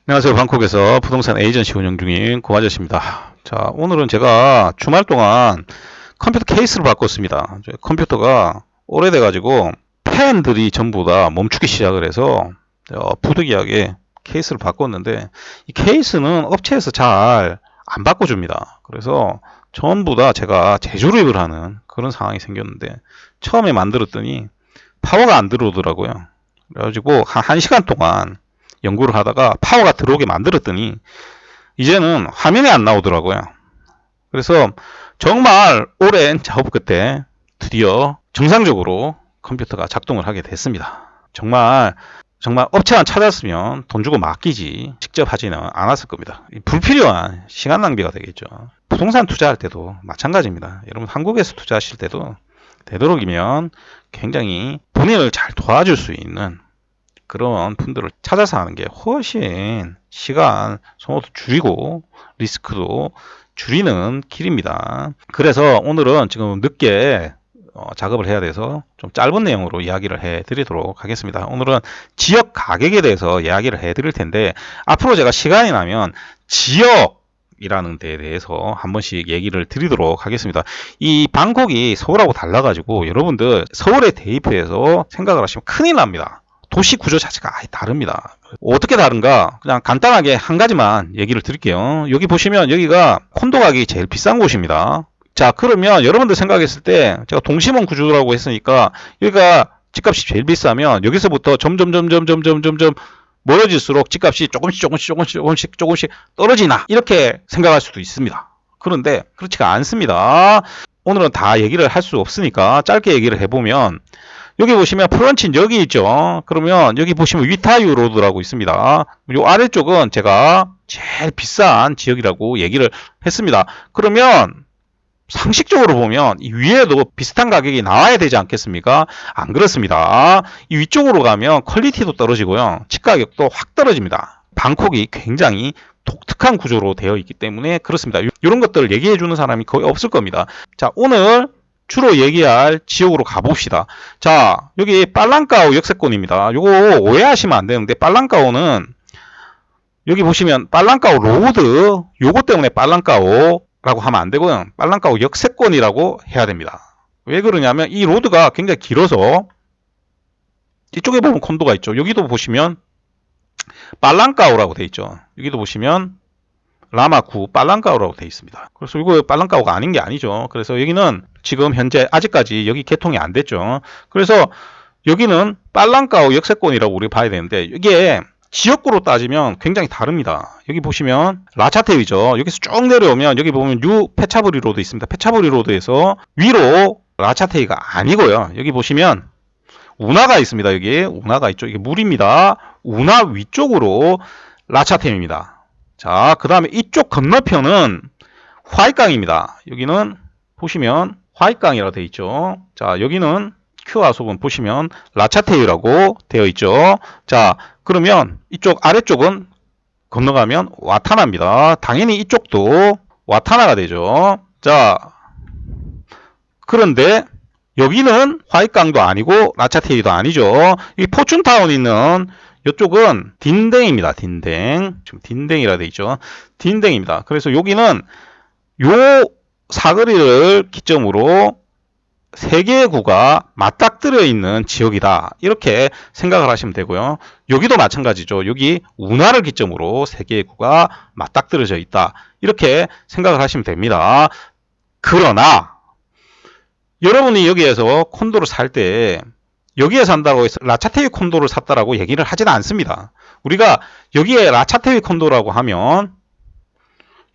안녕하세요. 방콕에서 부동산 에이전시 운영 중인 고아저씨입니다. 자, 오늘은 제가 주말 동안 컴퓨터 케이스를 바꿨습니다. 컴퓨터가 오래돼가지고 팬들이 전부 다 멈추기 시작을 해서 부득이하게 케이스를 바꿨는데, 이 케이스는 업체에서 잘 안 바꿔줍니다. 그래서 전부 다 제가 재조립을 하는 그런 상황이 생겼는데, 처음에 만들었더니 파워가 안 들어오더라고요. 그래가지고 한 1시간 동안 연구를 하다가 파워가 들어오게 만들었더니 이제는 화면이 안 나오더라고요. 그래서 정말 오랜 작업 끝에 드디어 정상적으로 컴퓨터가 작동을 하게 됐습니다. 정말 업체만 찾았으면 돈 주고 맡기지 직접 하지는 않았을 겁니다. 불필요한 시간 낭비가 되겠죠. 부동산 투자할 때도 마찬가지입니다. 여러분 한국에서 투자하실 때도 되도록이면 굉장히 본인을 잘 도와줄 수 있는 그런 분들을 찾아서 하는 게 훨씬 시간 소모도 줄이고 리스크도 줄이는 길입니다. 그래서 오늘은 지금 늦게 작업을 해야 돼서 좀 짧은 내용으로 이야기를 해 드리도록 하겠습니다. 오늘은 지역 가격에 대해서 이야기를 해 드릴 텐데, 앞으로 제가 시간이 나면 지역이라는 데에 대해서 한 번씩 얘기를 드리도록 하겠습니다. 이 방콕이 서울하고 달라가지고 여러분들 서울에 대입해서 생각을 하시면 큰일 납니다. 도시 구조 자체가 아예 다릅니다. 어떻게 다른가? 그냥 간단하게 한 가지만 얘기를 드릴게요. 여기 보시면 여기가 콘도 가격이 제일 비싼 곳입니다. 자, 그러면 여러분들 생각했을 때 제가 동심원 구조라고 했으니까 여기가 집값이 제일 비싸면 여기서부터 점점 멀어질수록 집값이 조금씩 떨어지나 이렇게 생각할 수도 있습니다. 그런데 그렇지가 않습니다. 오늘은 다 얘기를 할 수 없으니까 짧게 얘기를 해보면, 여기 보시면 프런친 여기 있죠. 그러면 여기 보시면 위타유 로드라고 있습니다. 이 아래쪽은 제가 제일 비싼 지역이라고 얘기를 했습니다. 그러면 상식적으로 보면 이 위에도 비슷한 가격이 나와야 되지 않겠습니까? 안 그렇습니다. 이 위쪽으로 가면 퀄리티도 떨어지고요, 집가격도 확 떨어집니다. 방콕이 굉장히 독특한 구조로 되어 있기 때문에 그렇습니다. 이런 것들을 얘기해 주는 사람이 거의 없을 겁니다. 자, 오늘 주로 얘기할 지역으로 가봅시다. 자, 여기 빨랑까오 역세권입니다. 요거 오해하시면 안 되는데, 빨랑까오는 여기 보시면 빨랑까오 로드, 요거 때문에 빨랑까오라고 하면 안 되고요, 빨랑까오 역세권이라고 해야 됩니다. 왜 그러냐면 이 로드가 굉장히 길어서, 이쪽에 보면 콘도가 있죠. 여기도 보시면 빨랑까오라고 돼 있죠. 여기도 보시면 라마구 빨랑까오라고 되어 있습니다. 그래서 이거 빨랑까오가 아닌 게 아니죠. 그래서 여기는 지금 현재 아직까지 여기 개통이 안 됐죠. 그래서 여기는 빨랑까오 역세권이라고 우리가 봐야 되는데, 이게 지역구로 따지면 굉장히 다릅니다. 여기 보시면 라차테위죠. 여기서 쭉 내려오면 여기 보면 뉴 페차부리 로드 있습니다. 페차부리 로드에서 위로 라차테위가 아니고요, 여기 보시면 운하가 있습니다. 여기 운하가 있죠. 이게 물입니다. 운하 위쪽으로 라차테위입니다. 자, 그 다음에 이쪽 건너편은 화이강입니다. 여기는 보시면 화이강이라고 되어 있죠. 자, 여기는 큐아속은 보시면 라차테유라고 되어 있죠. 자, 그러면 이쪽 아래쪽은 건너가면 와타나입니다. 당연히 이쪽도 와타나가 되죠. 자, 그런데 여기는 화이강도 아니고 라차테유도 아니죠. 이 포춘타운 있는 이쪽은 딘댕입니다. 딘댕. 지금 딘댕이라 되어 있죠. 딘댕입니다. 그래서 여기는 요 사거리를 기점으로 세 개의 구가 맞닥뜨려 있는 지역이다, 이렇게 생각을 하시면 되고요. 여기도 마찬가지죠. 여기 운하를 기점으로 세 개의 구가 맞닥뜨려져 있다, 이렇게 생각을 하시면 됩니다. 그러나 여러분이 여기에서 콘도를 살 때 여기에 산다고 해서 라차테위 콘도를 샀다라고 얘기를 하지는 않습니다. 우리가 여기에 라차테위 콘도라고 하면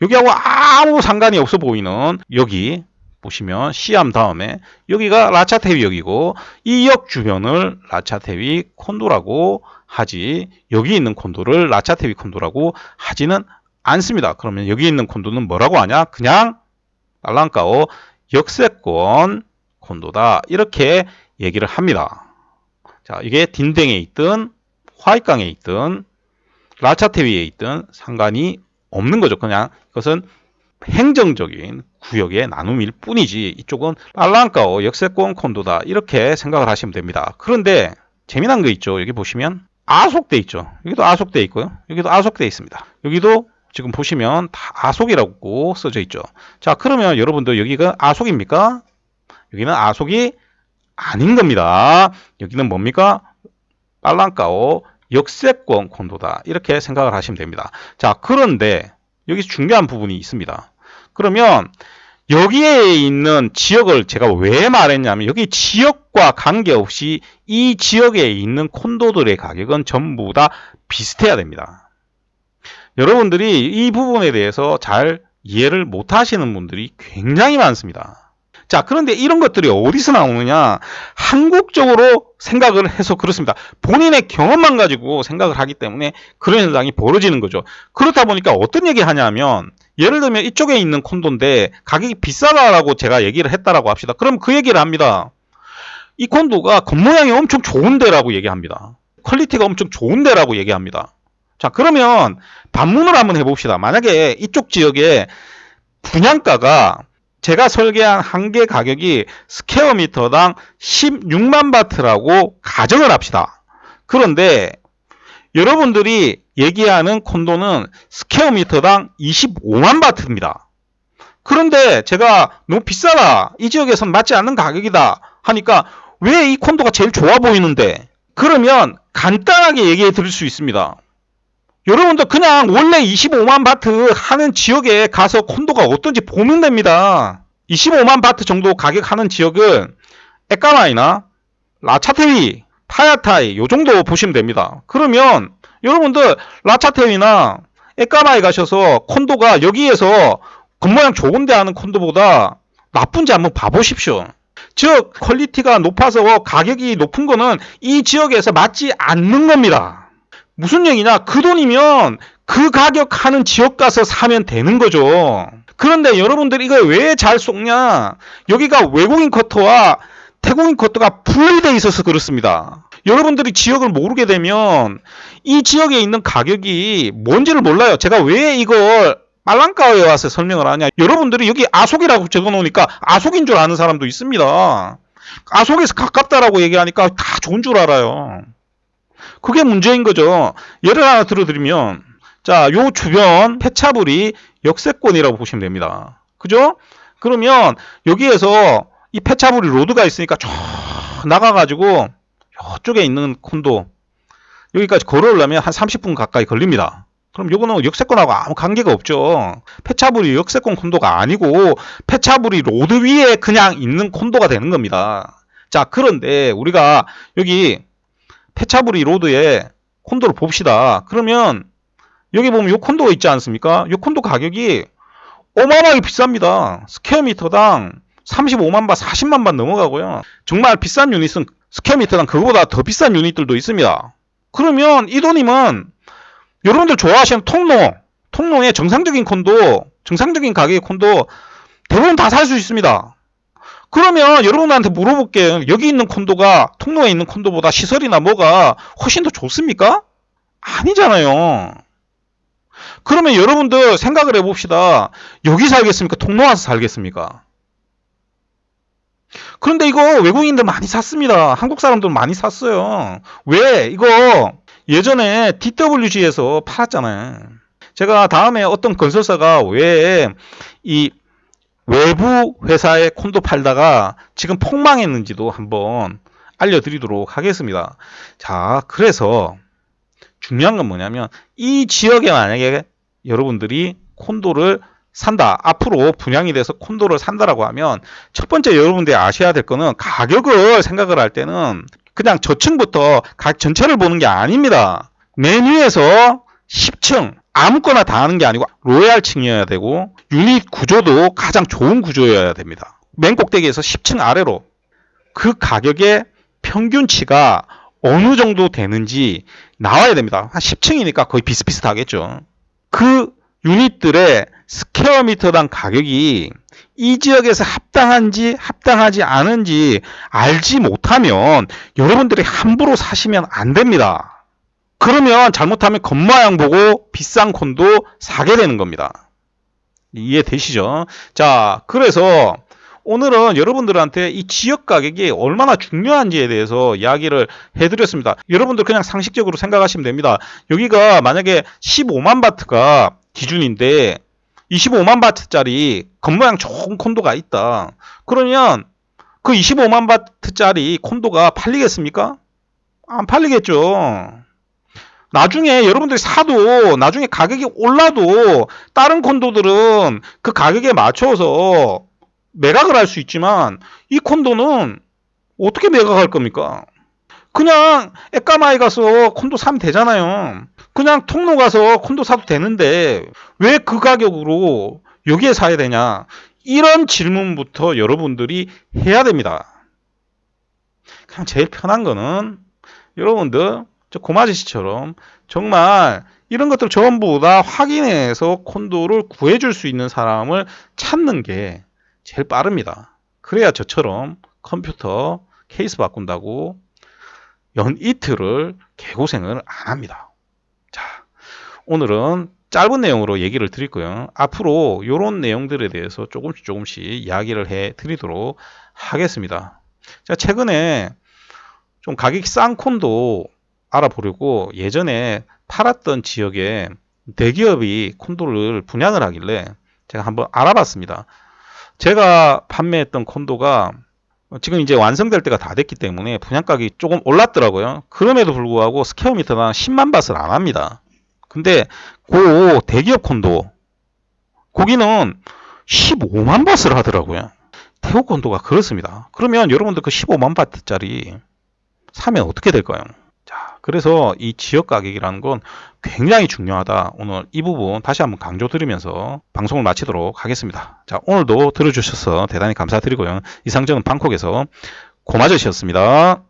여기하고 아무 상관이 없어 보이는, 여기 보시면 시암 다음에 여기가 라차테위역이고 이 역 주변을 라차테위 콘도라고 하지, 여기 있는 콘도를 라차테위 콘도라고 하지는 않습니다. 그러면 여기 있는 콘도는 뭐라고 하냐? 그냥 빨랑까오 역세권 콘도다, 이렇게 얘기를 합니다. 자, 이게 딘댕에 있든 화이강에 있든 라차테위에 있든 상관이 없는 거죠. 그냥 이것은 행정적인 구역의 나눔일 뿐이지, 이쪽은 빨랑까오 역세권 콘도다, 이렇게 생각을 하시면 됩니다. 그런데 재미난 거 있죠. 여기 보시면 아속돼 있죠. 여기도 아속돼 있고요. 여기도 아속돼 있습니다. 여기도 지금 보시면 다 아속이라고 써져 있죠. 자, 그러면 여러분들 여기가 아속입니까? 여기는 아속이 아닌 겁니다. 여기는 뭡니까? 빨랑까오 역세권 콘도다. 이렇게 생각을 하시면 됩니다. 자, 그런데 여기서 중요한 부분이 있습니다. 그러면 여기에 있는 지역을 제가 왜 말했냐면 여기 지역과 관계없이 이 지역에 있는 콘도들의 가격은 전부 다 비슷해야 됩니다. 여러분들이 이 부분에 대해서 잘 이해를 못 하시는 분들이 굉장히 많습니다. 자, 그런데 이런 것들이 어디서 나오느냐? 한국적으로 생각을 해서 그렇습니다. 본인의 경험만 가지고 생각을 하기 때문에 그런 현상이 벌어지는 거죠. 그렇다 보니까 어떤 얘기 하냐면 예를 들면 이쪽에 있는 콘도인데 가격이 비싸다라고 제가 얘기를 했다라고 합시다. 그럼 그 얘기를 합니다. 이 콘도가 겉모양이 엄청 좋은데라고 얘기합니다. 퀄리티가 엄청 좋은데라고 얘기합니다. 자, 그러면 반문을 한번 해봅시다. 만약에 이쪽 지역에 분양가가 제가 설계한 한 개 가격이 스퀘어미터당 16만 바트라고 가정을 합시다. 그런데 여러분들이 얘기하는 콘도는 스퀘어미터당 25만 바트입니다. 그런데 제가 너무 비싸다, 이 지역에선 맞지 않는 가격이다 하니까 왜 이 콘도가 제일 좋아 보이는데? 그러면 간단하게 얘기해 드릴 수 있습니다. 여러분들 그냥 원래 25만 바트 하는 지역에 가서 콘도가 어떤지 보면 됩니다. 25만 바트 정도 가격 하는 지역은 에까마이나 라차테위, 파야타이 요 정도 보시면 됩니다. 그러면 여러분들 라차테위나 에까마이 가셔서 콘도가 여기에서 겉모양 좋은데 하는 콘도보다 나쁜지 한번 봐보십시오. 즉 퀄리티가 높아서 가격이 높은 거는 이 지역에서 맞지 않는 겁니다. 무슨 얘기냐? 그 돈이면 그 가격 하는 지역 가서 사면 되는 거죠. 그런데 여러분들이 이걸 왜 잘 속냐? 여기가 외국인 커터와 태국인 커터가 분리되어 있어서 그렇습니다. 여러분들이 지역을 모르게 되면 이 지역에 있는 가격이 뭔지를 몰라요. 제가 왜 이걸 빨랑까오에 와서 설명을 하냐? 여러분들이 여기 아속이라고 적어 놓으니까 아속인 줄 아는 사람도 있습니다. 아속에서 가깝다라고 얘기하니까 다 좋은 줄 알아요. 그게 문제인 거죠. 예를 하나 들어드리면, 자, 요 주변 폐차불이 역세권이라고 보시면 됩니다. 그죠? 그러면 여기에서 이 폐차불이 로드가 있으니까 쭉 나가가지고 이쪽에 있는 콘도 여기까지 걸어오려면 한 30분 가까이 걸립니다. 그럼 요거는 역세권하고 아무 관계가 없죠. 폐차불이 역세권 콘도가 아니고 폐차불이 로드 위에 그냥 있는 콘도가 되는 겁니다. 자, 그런데 우리가 여기 폐차불이 로드에 콘도를 봅시다. 그러면 여기 보면 요 콘도가 있지 않습니까? 요 콘도 가격이 어마어마하게 비쌉니다. 스퀘어미터당 35만 바, 40만 바 넘어가고요. 정말 비싼 유닛은 스퀘어미터당 그거보다 더 비싼 유닛들도 있습니다. 그러면 이 돈이면 여러분들 좋아하시는 통로의 정상적인 콘도, 정상적인 가격의 콘도 대부분 다 살 수 있습니다. 그러면 여러분한테 물어볼게요. 여기 있는 콘도가 통로에 있는 콘도보다 시설이나 뭐가 훨씬 더 좋습니까? 아니잖아요. 그러면 여러분들 생각을 해봅시다. 여기 살겠습니까? 통로 와서 살겠습니까? 그런데 이거 외국인들 많이 샀습니다. 한국 사람들 많이 샀어요. 왜? 이거 예전에 DWG에서 팔았잖아요. 제가 다음에 어떤 건설사가 왜 이 외부 회사에 콘도 팔다가 지금 폭망했는지도 한번 알려드리도록 하겠습니다. 자, 그래서 중요한 건 뭐냐면 이 지역에 만약에 여러분들이 콘도를 산다, 앞으로 분양이 돼서 콘도를 산다라고 하면 첫 번째 여러분들이 아셔야 될 거는 가격을 생각을 할 때는 그냥 저층부터 가격 전체를 보는 게 아닙니다. 메뉴에서 10층 아무거나 다 하는 게 아니고 로얄층이어야 되고 유닛 구조도 가장 좋은 구조여야 됩니다. 맨 꼭대기에서 10층 아래로 그 가격의 평균치가 어느 정도 되는지 나와야 됩니다. 한 10층이니까 거의 비슷비슷하겠죠. 그 유닛들의 스퀘어미터당 가격이 이 지역에서 합당한지 합당하지 않은지 알지 못하면 여러분들이 함부로 사시면 안 됩니다. 그러면 잘못하면 겉모양 보고 비싼 콘도 사게 되는 겁니다. 이해되시죠? 자, 그래서 오늘은 여러분들한테 이 지역 가격이 얼마나 중요한지에 대해서 이야기를 해드렸습니다. 여러분들 그냥 상식적으로 생각하시면 됩니다. 여기가 만약에 15만 바트가 기준인데 25만 바트짜리 겉모양 좋은 콘도가 있다. 그러면 그 25만 바트짜리 콘도가 팔리겠습니까? 안 팔리겠죠. 나중에 여러분들이 사도 나중에 가격이 올라도 다른 콘도들은 그 가격에 맞춰서 매각을 할 수 있지만 이 콘도는 어떻게 매각할 겁니까? 그냥 애까마이 가서 콘도 사면 되잖아요. 그냥 통로 가서 콘도 사도 되는데 왜 그 가격으로 여기에 사야 되냐? 이런 질문부터 여러분들이 해야 됩니다. 그냥 제일 편한 거는 여러분들 저 고마지씨처럼 정말 이런 것들 전부 다 확인해서 콘도를 구해줄 수 있는 사람을 찾는 게 제일 빠릅니다. 그래야 저처럼 컴퓨터 케이스 바꾼다고 연 이틀을 개고생을 안 합니다. 자, 오늘은 짧은 내용으로 얘기를 드리고요. 앞으로 이런 내용들에 대해서 조금씩 이야기를 해 드리도록 하겠습니다. 자, 최근에 좀 가격이 싼 콘도 알아보려고 예전에 팔았던 지역에 대기업이 콘도를 분양을 하길래 제가 한번 알아봤습니다. 제가 판매했던 콘도가 지금 이제 완성될 때가 다 됐기 때문에 분양가격이 조금 올랐더라고요. 그럼에도 불구하고 스퀘어미터당 10만 밭을 안 합니다. 근데 그 대기업 콘도 거기는 15만 밭을 하더라고요. 태국 콘도가 그렇습니다. 그러면 여러분들 그 15만 밭짜리 사면 어떻게 될까요? 자, 그래서 이 지역 가격이라는 건 굉장히 중요하다. 오늘 이 부분 다시 한번 강조드리면서 방송을 마치도록 하겠습니다. 자, 오늘도 들어주셔서 대단히 감사드리고요. 이상 저는 방콕에서 고마저씨였습니다.